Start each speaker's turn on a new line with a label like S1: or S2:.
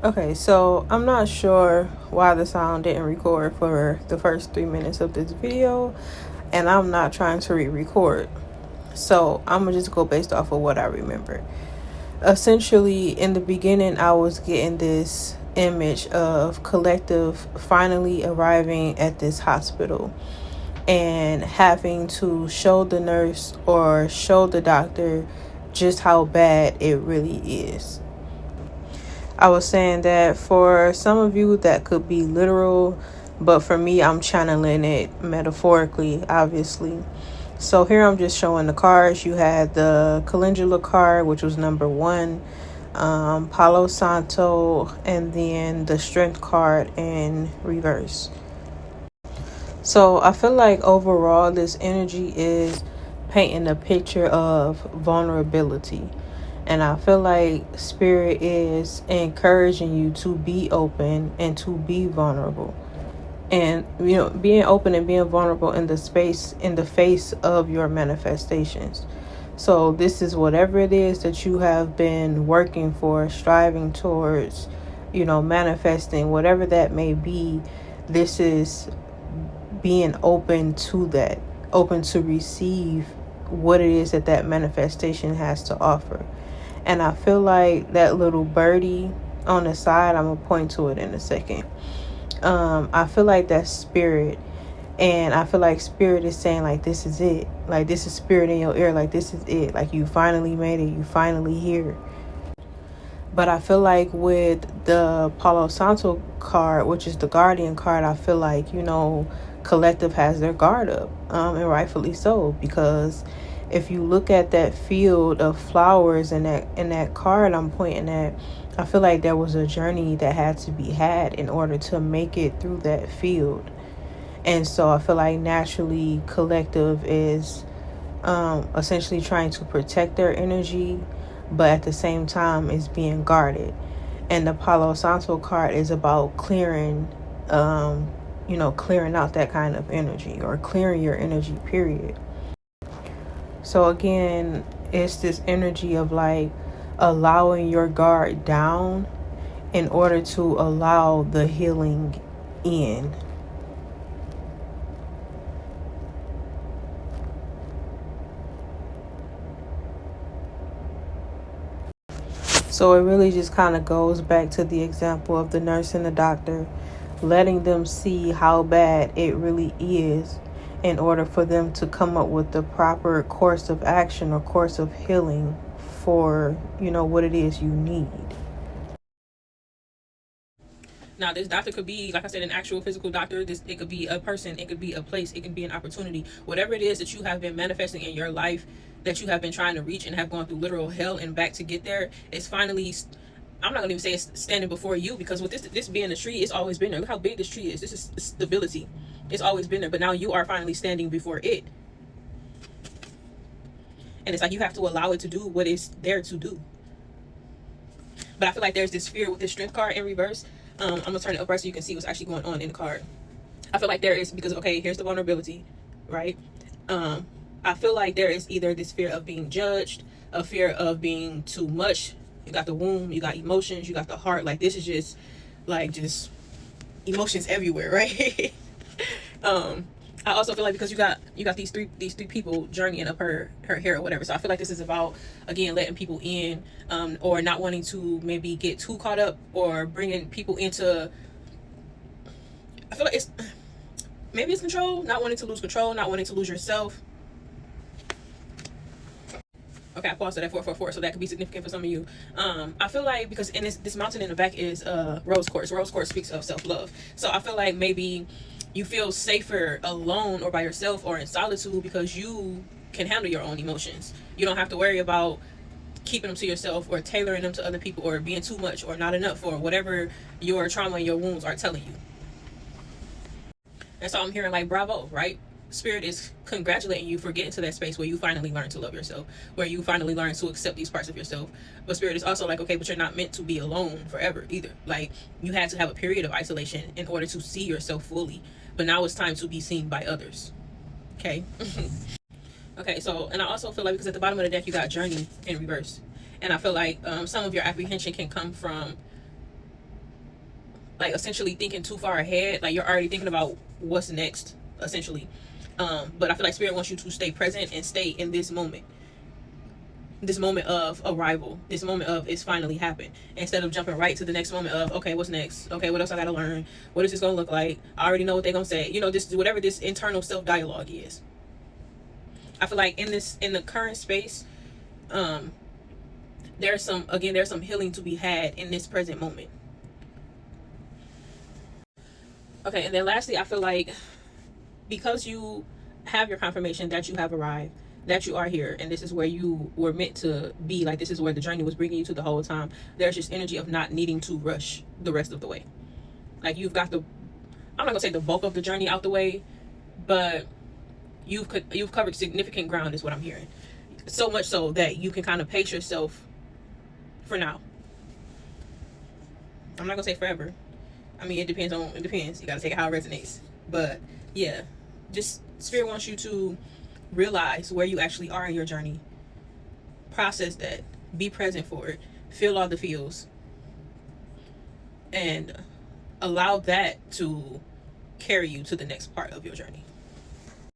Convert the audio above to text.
S1: Okay, so I'm not sure why the sound didn't record for the first 3 minutes of this video, and I'm not trying to re-record. So I'm gonna just go based off of what I remember. Essentially, in the beginning, I was getting this image of Collective finally arriving at this hospital and having to show the nurse or show the doctor just how bad it really is. I was saying that for some of you that could be literal, but for me, I'm channeling it metaphorically, obviously. So here I'm just showing the cards. You had the Calendula card, which was number 1, Palo Santo, and then the Strength card in reverse. So I feel like overall this energy is painting a picture of vulnerability. And I feel like Spirit is encouraging you to be open and to be vulnerable. And, being open and being vulnerable in the face of your manifestations. So this is whatever it is that you have been working for, striving towards, manifesting, whatever that may be. This is being open to that, open to receive what it is that manifestation has to offer. And I feel like that little birdie on the side, I'm gonna point to it in a second. I feel like that's Spirit, and I feel like Spirit is saying, like, this is it. Like, this is Spirit in your ear. Like, this is it. Like, you finally made it. You finally here. But I feel like with the Palo Santo card, which is the Guardian card, I feel like, Collective has their guard up, and rightfully so, because if you look at that field of flowers in that card I'm pointing at, I feel like there was a journey that had to be had in order to make it through that field. And so I feel like naturally Collective is essentially trying to protect their energy, but at the same time is being guarded. And the Palo Santo card is about clearing clearing out that kind of energy, or clearing your energy, period. So again, it's this energy of like allowing your guard down in order to allow the healing in. So it really just kind of goes back to the example of the nurse and the doctor, letting them see how bad it really is in order for them to come up with the proper course of action or course of healing for, what it is you need.
S2: Now, this doctor could be, like I said, an actual physical doctor. It could be a person. It could be a place. It could be an opportunity. Whatever it is that you have been manifesting in your life, that you have been trying to reach and have gone through literal hell and back to get there, it's finally, I'm not going to even say it's standing before you, because with this being a tree, it's always been there. Look how big this tree is. This is stability. It's always been there. But now you are finally standing before it. And it's like you have to allow it to do what it's there to do. But I feel like there's this fear with this Strength card in reverse. I'm going to turn it upright so you can see what's actually going on in the card. I feel like there is, because, okay, here's the vulnerability, right? I feel like there is either this fear of being judged, a fear of being too much. You got the womb, you got emotions, you got the heart. Like, this is just emotions everywhere, right? I also feel like because you got these three people journeying up her hair or whatever. So I feel like this is about, again, letting people in, or not wanting to maybe get too caught up, or bringing people into, I feel like it's control, not wanting to lose control, not wanting to lose yourself. Okay, I paused it at 444, so that could be significant for some of you. I feel like, because in this mountain in the back is rose quartz. Rose quartz speaks of self-love. So I feel like maybe you feel safer alone or by yourself or in solitude because you can handle your own emotions. You don't have to worry about keeping them to yourself or tailoring them to other people or being too much or not enough or whatever your trauma and your wounds are telling you. And so I'm hearing like, bravo, right? Spirit is congratulating you for getting to that space where you finally learn to love yourself, where you finally learn to accept these parts of yourself. But Spirit is also like, okay, but you're not meant to be alone forever either. Like, you had to have a period of isolation in order to see yourself fully, but now it's time to be seen by others. Okay. Okay, so, and I also feel like, because at the bottom of the deck you got Journey in reverse, and I feel like some of your apprehension can come from like essentially thinking too far ahead. Like you're already thinking about what's next, essentially. But I feel like Spirit wants you to stay present and stay in this moment of arrival, this moment of it's finally happened, instead of jumping right to the next moment of, okay, what's next? Okay, what else I gotta learn? What is this gonna look like? I already know what they're gonna say. You know, this, whatever this internal self-dialogue is. I feel like in the current space, there's some healing to be had in this present moment. Okay, and then lastly, I feel like because you have your confirmation that you have arrived, that you are here, and this is where you were meant to be, like this is where the journey was bringing you to the whole time, there's just energy of not needing to rush the rest of the way. Like you've got I'm not gonna say the bulk of the journey out the way, but you've covered significant ground is what I'm hearing. So much so that you can kind of pace yourself for now. I'm not gonna say forever. I mean, it depends. You gotta take it how it resonates. But yeah, just Spirit wants you to realize where you actually are in your journey. Process that. Be present for it. Feel all the feels. And allow that to carry you to the next part of your journey.